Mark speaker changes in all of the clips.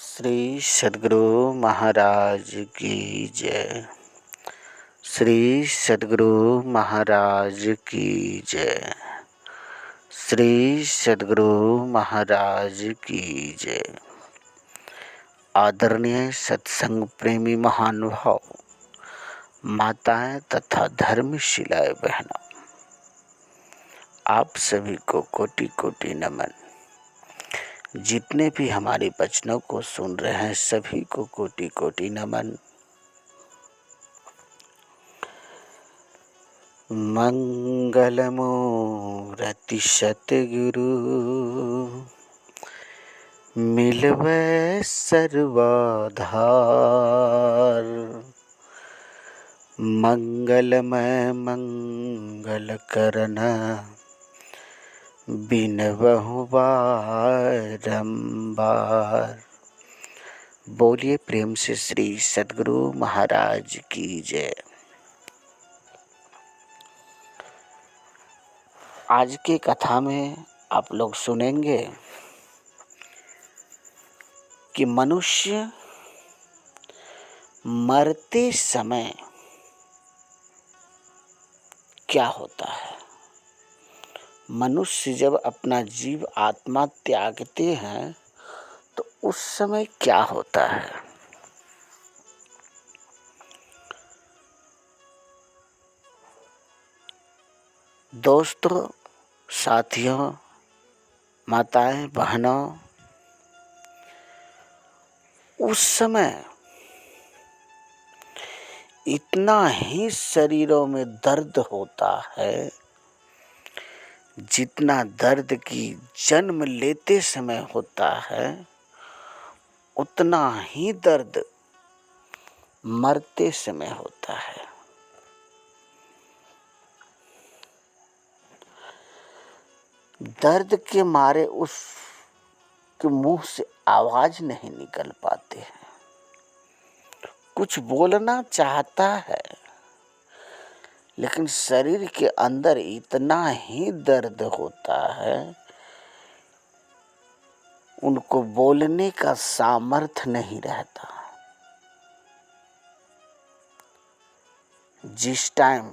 Speaker 1: श्री सद्गुरु महाराज की जय। श्री सद्गुरु महाराज की जय। श्री सद्गुरु महाराज की जय। आदरणीय सत्संग प्रेमी महानुभाव, माताएं तथा धर्मशिलाएं बहनों, आप सभी को कोटि कोटि नमन। जितने भी हमारे वचनों को सुन रहे हैं सभी को कोटि कोटि नमन। मंगलमूर्ति सतगुरु मिलवे सर्वाधार। मंगलमय मंगल करना बिनवहु बारंबार। बोलिए प्रेम से श्री सद्गुरु महाराज की जय। आज की कथा में आप लोग सुनेंगे कि मनुष्य मरते समय क्या होता है। मनुष्य जब अपना जीव आत्मा त्यागते हैं तो उस समय क्या होता है। दोस्तों, साथियों, माताएं बहनों, उस समय इतना ही शरीरों में दर्द होता है जितना दर्द की जन्म लेते समय होता है, उतना ही दर्द मरते समय होता है। दर्द के मारे उसके मुंह से आवाज नहीं निकल पाते हैं। कुछ बोलना चाहता है लेकिन शरीर के अंदर इतना ही दर्द होता है, उनको बोलने का सामर्थ्य नहीं रहता। जिस टाइम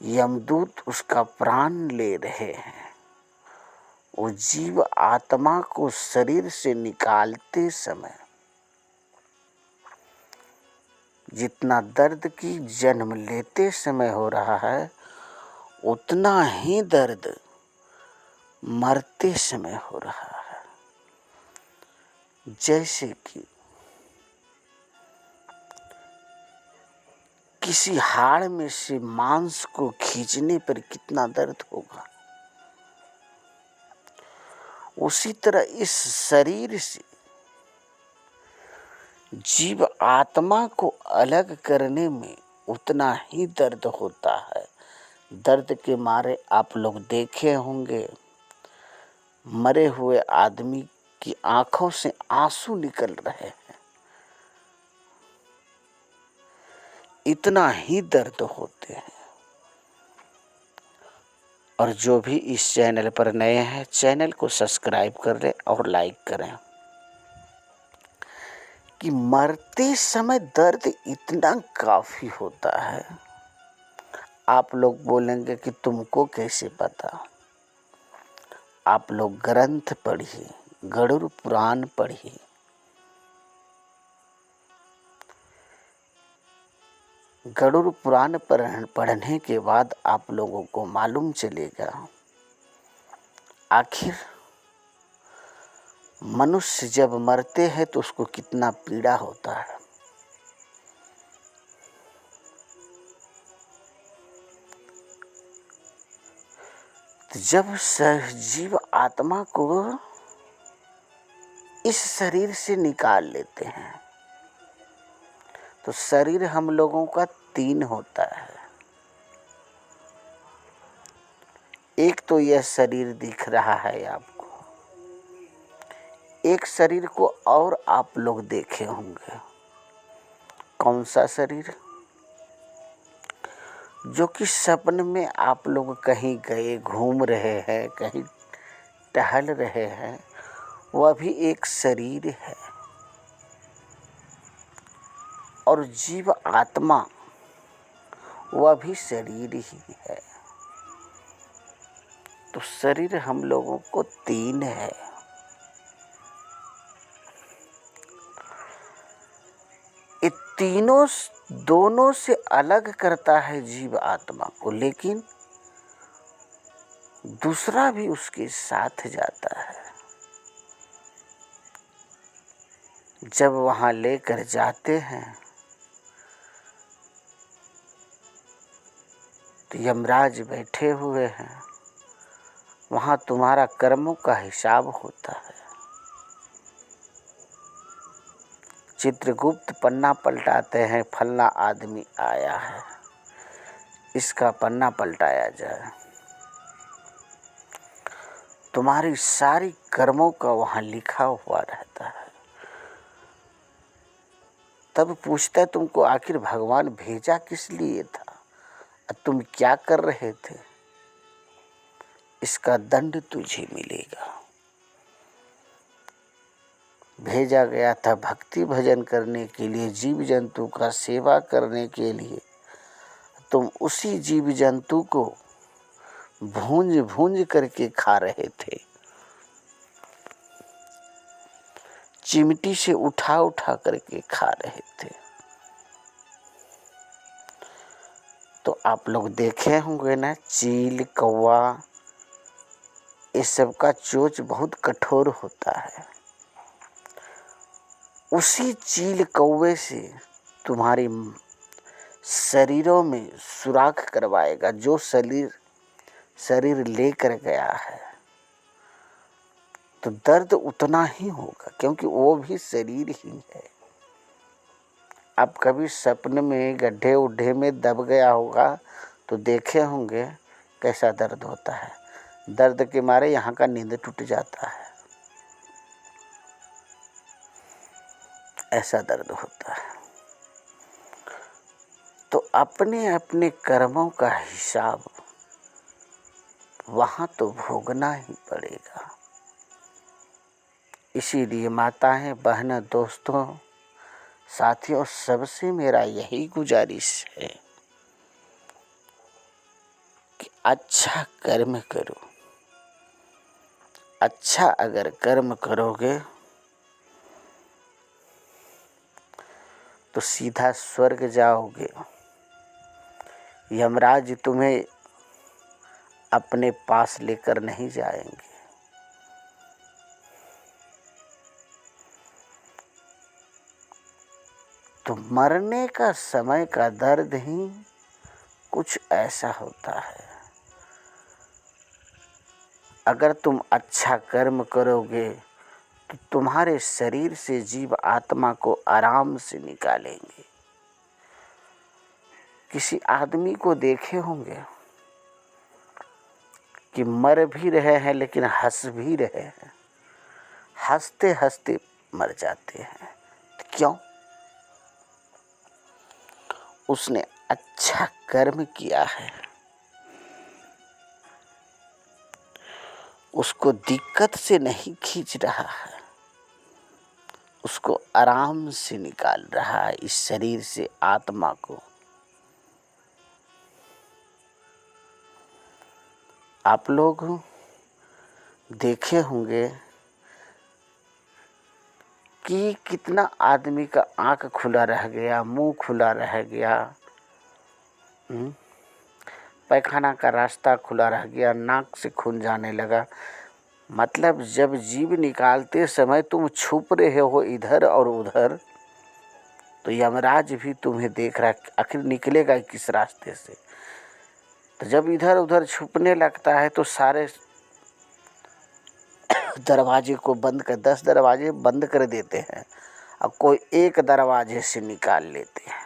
Speaker 1: यमदूत उसका प्राण ले रहे हैं, वो जीव आत्मा को शरीर से निकालते समय जितना दर्द की जन्म लेते समय हो रहा है, उतना ही दर्द मरते समय हो रहा है। जैसे कि किसी हाड़ में से मांस को खींचने पर कितना दर्द होगा, उसी तरह इस शरीर से जीव आत्मा को अलग करने में उतना ही दर्द होता है। दर्द के मारे आप लोग देखे होंगे मरे हुए आदमी की आंखों से आंसू निकल रहे हैं। इतना ही दर्द होते हैं। और जो भी इस चैनल पर नए हैं, चैनल को सब्सक्राइब कर लें और लाइक करें। कि मरते समय दर्द इतना काफी होता है। आप लोग बोलेंगे कि तुमको कैसे पता। आप लोग ग्रंथ पढ़िए, गरुड़ पुराण पढ़िए। गरुड़ पुराण पढ़ने के बाद आप लोगों को मालूम चलेगा आखिर मनुष्य जब मरते हैं तो उसको कितना पीड़ा होता है। तो जब जीव आत्मा को इस शरीर से निकाल लेते हैं तो शरीर हम लोगों का 3 होता है। एक तो यह शरीर दिख रहा है आपको, एक शरीर को और आप लोग देखे होंगे। कौन सा शरीर? जो कि सपने में आप लोग कहीं गए, घूम रहे हैं, कहीं टहल रहे हैं वह भी एक शरीर है, और जीव आत्मा वह भी शरीर ही है। तो शरीर हम लोगों को 3 है। ये तीनों दोनों से अलग करता है जीव आत्मा को, लेकिन दूसरा भी उसके साथ जाता है। जब वहां लेकर जाते हैं तो यमराज बैठे हुए हैं, वहां तुम्हारा कर्मों का हिसाब होता है। चित्रगुप्त पन्ना पलटाते हैं, फलना आदमी आया है, इसका पन्ना पलटाया जाए। तुम्हारी सारी कर्मों का वहां लिखा हुआ रहता है। तब पूछता है तुमको आखिर भगवान भेजा किस लिए था, तुम क्या कर रहे थे? इसका दंड तुझे मिलेगा। भेजा गया था भक्ति भजन करने के लिए, जीव जंतु का सेवा करने के लिए। तुम उसी जीव जंतु को भूंज भूंज करके खा रहे थे, चिमटी से उठा उठा करके खा रहे थे। तो आप लोग देखे होंगे ना, चील, कौवा, इस सब का चोंच बहुत कठोर होता है। उसी चील कौवे से तुम्हारी शरीरों में सुराख करवाएगा, जो शरीर लेकर गया है। तो दर्द उतना ही होगा, क्योंकि वो भी शरीर ही है। आप कभी सपने में गड्ढे उड्ढे में दब गया होगा तो देखे होंगे कैसा दर्द होता है। दर्द के मारे यहाँ का नींद टूट जाता है, ऐसा दर्द होता है। तो अपने अपने कर्मों का हिसाब वहां तो भोगना ही पड़ेगा। इसीलिए माताएं, बहनें, दोस्तों, साथियों, सबसे मेरा यही गुजारिश है कि अच्छा कर्म करो। अच्छा अगर कर्म करोगे तो सीधा स्वर्ग जाओगे। यमराज तुम्हें अपने पास लेकर नहीं जाएंगे। तो मरने का समय का दर्द ही कुछ ऐसा होता है। अगर तुम अच्छा कर्म करोगे तो तुम्हारे शरीर से जीव आत्मा को आराम से निकालेंगे। किसी आदमी को देखे होंगे कि मर भी रहे हैं लेकिन हंस भी रहे हैं, हंसते हंसते मर जाते हैं। तो क्यों? उसने अच्छा कर्म किया है, उसको दिक्कत से नहीं खींच रहा है, उसको आराम से निकाल रहा है इस शरीर से आत्मा को। आप लोग देखे होंगे कि कितना आदमी का आंख खुला रह गया, मुंह खुला रह गया, पैखाना का रास्ता खुला रह गया, नाक से खून जाने लगा। मतलब जब जीव निकालते समय तुम छुप रहे हो इधर और उधर, तो यमराज भी तुम्हें देख रहा है आखिर निकलेगा किस रास्ते से। तो जब इधर उधर छुपने लगता है तो सारे दरवाजे को बंद कर, 10 दरवाजे बंद कर देते हैं और कोई एक दरवाजे से निकाल लेते हैं।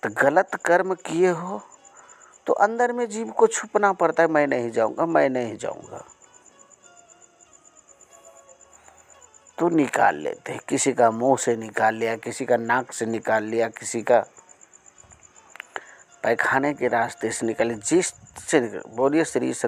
Speaker 1: तो गलत कर्म किए हो तो अंदर में जीव को छुपना पड़ता है, मैं नहीं जाऊंगा, मैं नहीं जाऊंगा। तो निकाल लेते हैं, किसी का मुंह से निकाल लिया, किसी का नाक से निकाल लिया, किसी का पैखाने के रास्ते से निकाल लिया, जिस से बोलिए श्री सत्य।